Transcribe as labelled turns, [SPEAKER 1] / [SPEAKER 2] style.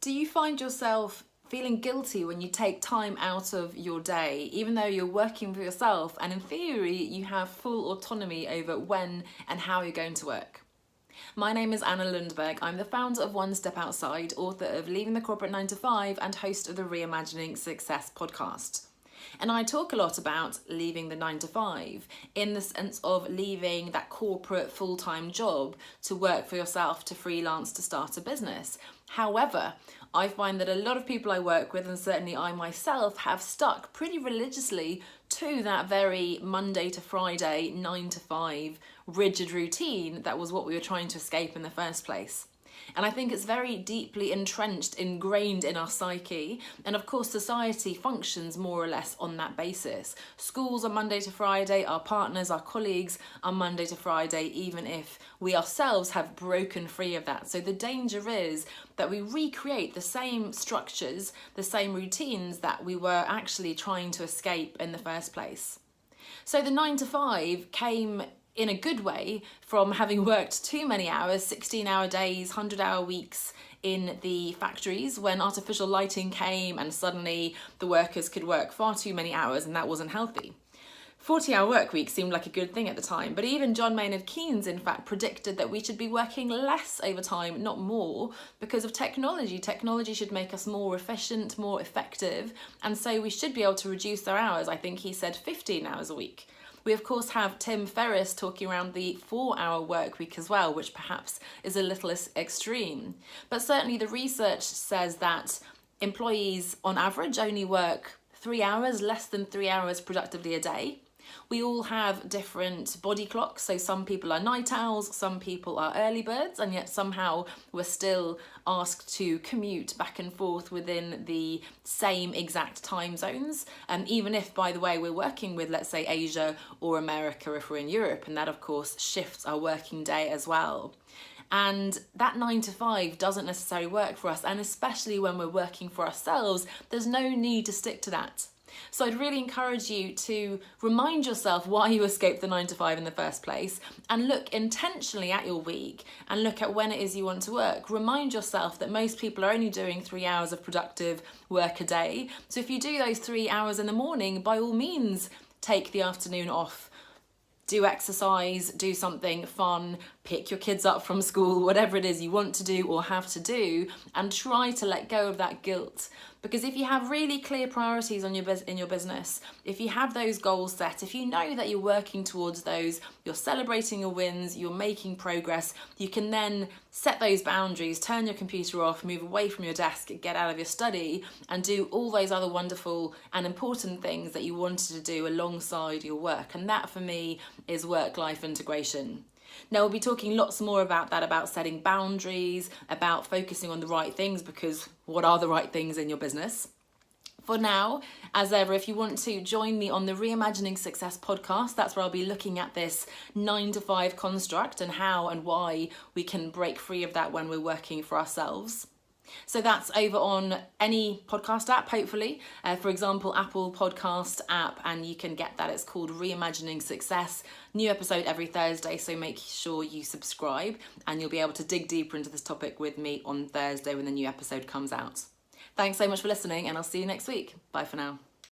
[SPEAKER 1] Do you find yourself feeling guilty when you take time out of your day, even though you're working for yourself and in theory you have full autonomy over when and how you're going to work? My name is Anna Lundberg. I'm the founder of One Step Outside, author of Leaving the Corporate 9 to 5 and host of the Reimagining Success podcast. And I talk a lot about leaving the 9 to 5 in the sense of leaving that corporate full-time job to work for yourself, to freelance, to start a business. However, I find that a lot of people I work with, and certainly I myself, have stuck pretty religiously to that very Monday to Friday 9 to 5 rigid routine that was what we were trying to escape in the first place. And I think it's very deeply entrenched, ingrained in our psyche. And of course, society functions more or less on that basis. Schools are Monday to Friday, our partners, our colleagues are Monday to Friday, even if we ourselves have broken free of that. So the danger is that we recreate the same structures, the same routines that we were actually trying to escape in the first place. So the 9 to 5 came in a good way from having worked too many hours, 16-hour days, 100-hour weeks in the factories when artificial lighting came and suddenly the workers could work far too many hours and that wasn't healthy. 40-hour work week seemed like a good thing at the time, but even John Maynard Keynes in fact predicted that we should be working less overtime, not more, because of technology. Technology should make us more efficient, more effective, and so we should be able to reduce our hours. I think he said 15 hours a week. We of course have Tim Ferriss talking around the 4-hour work week as well, which perhaps is a little extreme. But certainly the research says that employees on average only work 3 hours, less than 3 hours productively a day. We all have different body clocks, so some people are night owls, some people are early birds, and yet somehow we're still asked to commute back and forth within the same exact time zones, even if, by the way, we're working with, let's say, Asia or America if we're in Europe, and that of course shifts our working day as well. And that 9 to 5 doesn't necessarily work for us, and especially when we're working for ourselves, there's no need to stick to that. So I'd really encourage you to remind yourself why you escaped the 9 to 5 in the first place, and look intentionally at your week and look at when it is you want to work. Remind yourself that most people are only doing 3 hours of productive work a day. So if you do those 3 hours in the morning, by all means, take the afternoon off. Do exercise, do something fun, pick your kids up from school, whatever it is you want to do or have to do, and try to let go of that guilt. Because if you have really clear priorities on in your business, if you have those goals set, if you know that you're working towards those, you're celebrating your wins, you're making progress, you can then set those boundaries, turn your computer off, move away from your desk, get out of your study, and do all those other wonderful and important things that you wanted to do alongside your work. And that for me is work-life integration. Now we'll be talking lots more about that, about setting boundaries, about focusing on the right things, because what are the right things in your business? For now, as ever, if you want to join me on the Reimagining Success podcast, that's where I'll be looking at this 9 to 5 construct and how and why we can break free of that when we're working for ourselves. So that's over on any podcast app, hopefully. For example, Apple Podcast app, and you can get that. It's called Reimagining Success. New episode every Thursday, so make sure you subscribe and you'll be able to dig deeper into this topic with me on Thursday when the new episode comes out. Thanks so much for listening, and I'll see you next week. Bye for now.